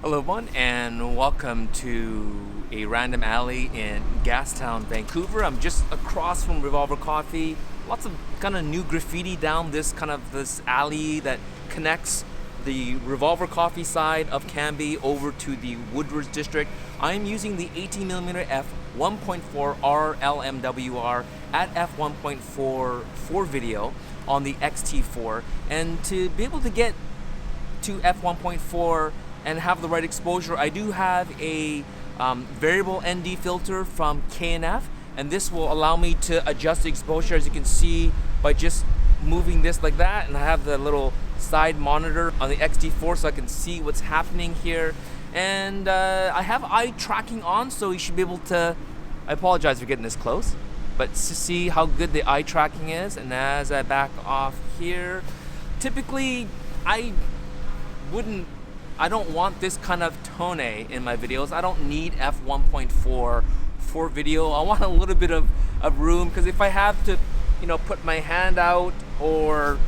Hello everyone and welcome to a random alley in Gastown, Vancouver. I'm just across from Revolver Coffee. Lots of kind of new graffiti down this alley that connects the Revolver Coffee side of Cambie over to the Woodwards district. I'm using the 18mm f1.4 RLMWR at f1.4 for video on the XT4, and to be able to get to f1.4 and have the right exposure, I do have a variable ND filter from K&F, and this will allow me to adjust the exposure, as you can see, by just moving this like that. And I have the little side monitor on the XT4 so I can see what's happening here. And I have eye tracking on, so you should be able to, I apologize for getting this close, but to see how good the eye tracking is. And as I back off here, typically I don't want this kind of tone in my videos. I don't need f1.4 for video. I want a little bit of room, because if I have to, put my hand out, or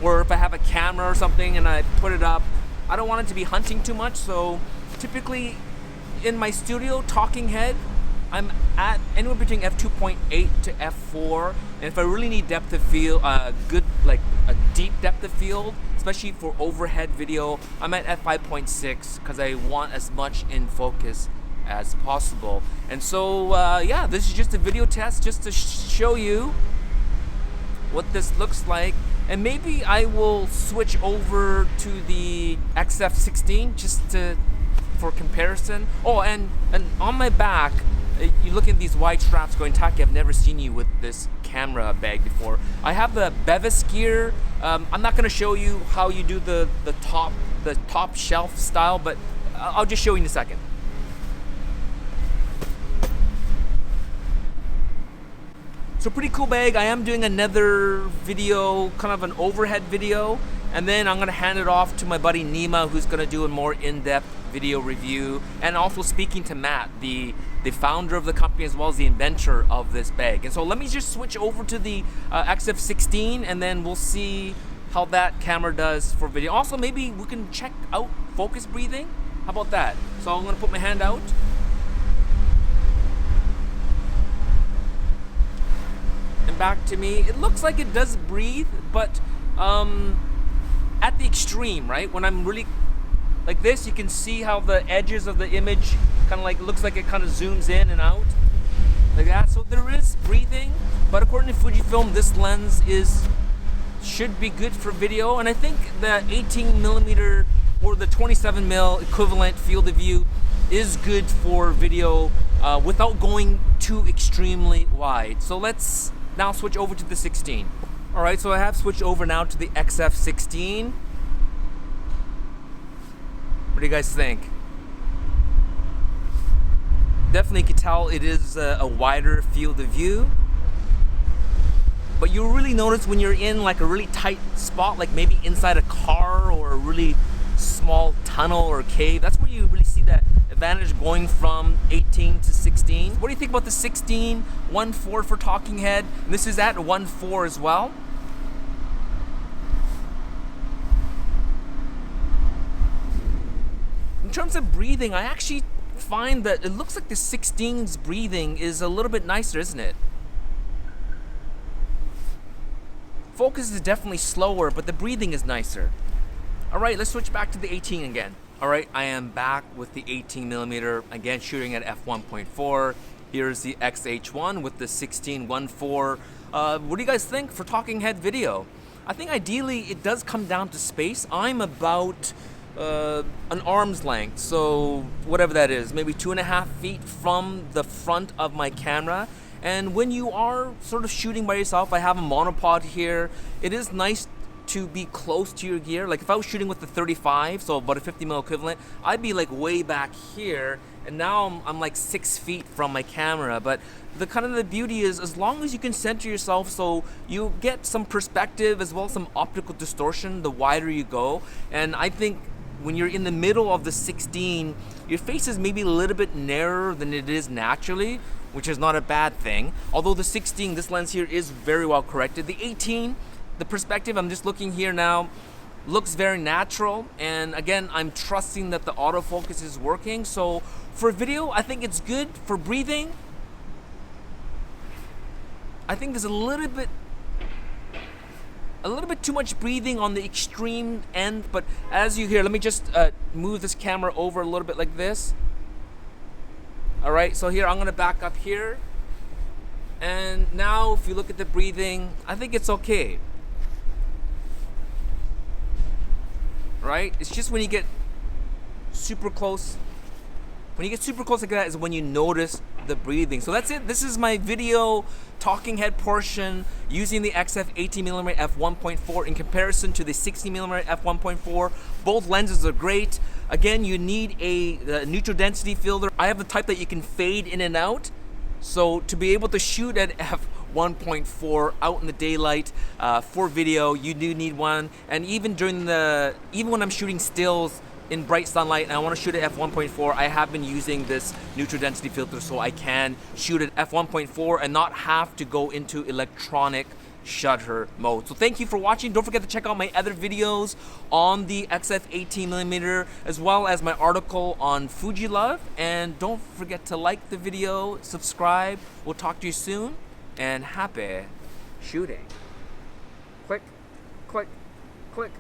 if I have a camera or something and I put it up, I don't want it to be hunting too much. So typically in my studio talking head, I'm at anywhere between f2.8 to f4, and if I really need depth of field, good, like a deep depth of field, especially for overhead video, I'm at f5.6 because I want as much in focus as possible. And so yeah, this is just a video test just to show you what this looks like, and maybe I will switch over to the XF16 just for comparison. Oh, and on my back, you look at these wide straps going, Taki, I've never seen you with this camera bag before. I have the Bevis gear. I'm not going to show you how you do the top shelf style, but I'll just show you in a second. So pretty cool bag. I am doing another video, kind of an overhead video, and then I'm going to hand it off to my buddy Nima, who's going to do a more in-depth video review, and also speaking to Matt, the founder of the company as well as the inventor of this bag. And so let me just switch over to the XF16, and then we'll see how that camera does for video. Also, maybe we can check out focus breathing. How about that? So I'm going to put my hand out. And back to me. It looks like it does breathe, but at the extreme, right? When I'm really like this, you can see how the edges of the image kind of like looks like it kind of zooms in and out like that. So there is breathing, but according to Fujifilm, this lens should be good for video. And I think the 18mm or the 27mm equivalent field of view is good for video without going too extremely wide. So let's now switch over to the 16. All right, so I have switched over now to the XF16. What do you guys think? Definitely you can tell it is a wider field of view, but you'll really notice when you're in like a really tight spot, like maybe inside a car or a really small tunnel or cave, that's where you really see that advantage going from 18 to 16. What do you think about the 16 1.4 for talking head? And this is at 1.4 as well. In terms of breathing, I actually find that it looks like the 16's breathing is a little bit nicer, isn't it? Focus is definitely slower, but the breathing is nicer. All right, let's switch back to the 18 again. All right, I am back with the 18mm, again shooting at f1.4. Here's the XH1 with the 16 1.4. What do you guys think for talking head video? I think ideally it does come down to space. I'm about an arm's length, so whatever that is, maybe 2.5 feet from the front of my camera. And when you are sort of shooting by yourself, I have a monopod here. It is nice to be close to your gear. Like if I was shooting with the 35, so about a 50mm equivalent, I'd be like way back here, and now I'm like 6 feet from my camera. But the beauty is, as long as you can center yourself so you get some perspective as well as some optical distortion, the wider you go. And I think when you're in the middle of the 16, your face is maybe a little bit narrower than it is naturally, which is not a bad thing. Although the 16, this lens here is very well corrected. The 18, the perspective, I'm just looking here now, looks very natural, and again, I'm trusting that the autofocus is working. So for video, I think it's good. For breathing, I think there's a little bit too much breathing on the extreme end, but as you hear, let me just move this camera over a little bit like this. All right, so here I'm gonna back up here, and now if you look at the breathing, I think it's okay. Right? It's just when you get super close. When you get super close like that is when you notice the breathing. So that's it. This is my video talking head portion using the XF18mm f1.4 in comparison to the 60mm f1.4. Both lenses are great. Again, you need a neutral density filter. I have the type that you can fade in and out. So to be able to shoot at f1.4 out in the daylight for video, you do need one. And even when I'm shooting stills in bright sunlight and I want to shoot at f1.4, I have been using this neutral density filter so I can shoot at f1.4 and not have to go into electronic shutter mode. So thank you for watching. Don't forget to check out my other videos on the XF18mm as well as my article on Fujilove. And don't forget to like the video, subscribe. We'll talk to you soon, and happy shooting. Click, click, click.